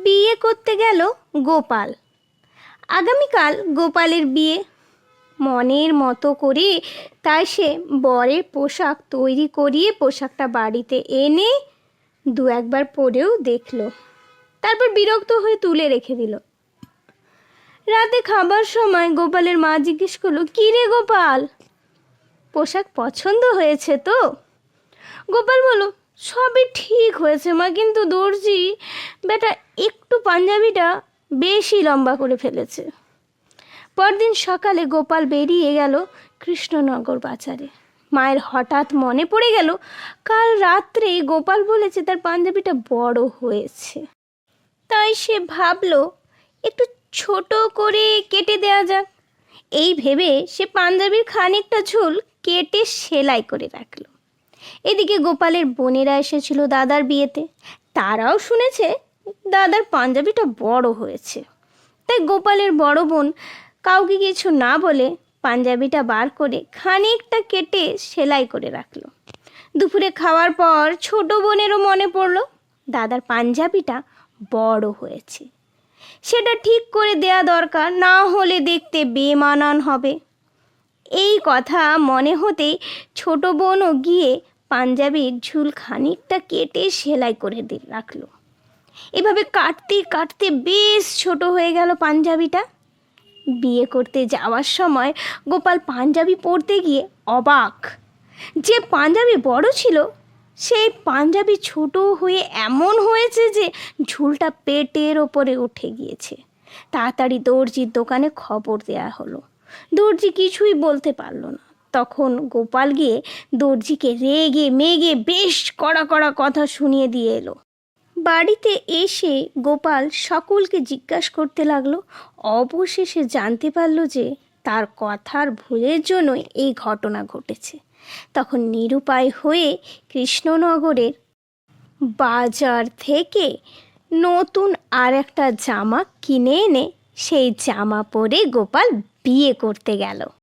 বিয়ে করতে গেল গোপাল। আগামীকাল গোপালের বিয়ে। মনের মতো করে তাই সে বরের পোশাক তৈরি করিয়ে পোশাকটা বাড়িতে এনে দু একবার পরেও দেখলো, তারপর বিরক্ত হয়ে তুলে রেখে দিল। রাতে খাবার সময় গোপালের মা জিজ্ঞেস করলো, কী রে গোপাল, পোশাক পছন্দ হয়েছে তো? গোপাল বলল, সবই ঠিক হয়েছে মা, কিন্তু দর্জি বেটা একটু পাঞ্জাবিটা বেশি লম্বা করে ফেলেছে। পরদিন সকালে গোপাল বেরিয়ে গেল কৃষ্ণনগর বাজারে। মায়ের হঠাৎ মনে পড়ে গেল কাল রাত্রে গোপাল বলেছে তার পাঞ্জাবিটা বড় হয়েছে। তাই সে ভাবলো একটু ছোট করে কেটে দেওয়া যাক। এই ভেবে সে পাঞ্জাবির খানিকটা ঝুল কেটে সেলাই করে রাখলো। এদিকে গোপালের বোনেরা এসেছিল দাদার বিয়েতে। তারাও শুনেছে দাদার পাঞ্জাবিটা বড় হয়েছে। তাই গোপালের বড় বোন কাউকে কিছু না বলে পাঞ্জাবিটা বার করে খানিকটা কেটে সেলাই করে রাখলো। দুপুরে খাওয়ার পর ছোট বোনেরও মনে পড়লো দাদার পাঞ্জাবিটা বড় হয়েছে, সেটা ঠিক করে দেয়া দরকার, না হলে দেখতে বেমানান হবে। এই কথা মনে হতেই ছোট বোনও গিয়ে পাঞ্জাবির ঝুল খানিকটা কেটে সেলাই করে রাখলো। এভাবে কাটতে কাটতে বেশ ছোট হয়ে গেল পাঞ্জাবিটা। বিয়ে করতে যাওয়ার সময় গোপাল পাঞ্জাবি পরতে গিয়ে অবাক, যে পাঞ্জাবি বড় ছিল সেই পাঞ্জাবি ছোট হয়ে এমন হয়েছে যে ঝুলটা পেটের ওপরে উঠে গিয়েছে। তাড়াতাড়ি দর্জির দোকানে খবর দেয়া হলো। দর্জি কিছুই বলতে পারল না। তখন গোপাল গিয়ে দর্জিকে রেগে মেগে বেশ কড়া কড়া কথা শুনিয়ে দিয়ে এলো। বাড়িতে এসে গোপাল সকলকে জিজ্ঞাসা করতে লাগলো। অবশেষে জানতে পারলো যে তার কথার ভুলের জন্যই এই ঘটনা ঘটেছে। তখন নিরুপায় হয়ে কৃষ্ণনগরের বাজার থেকে নতুন আর একটা জামা কিনে এনে সেই জামা পরে গোপাল বিয়ে করতে গেল।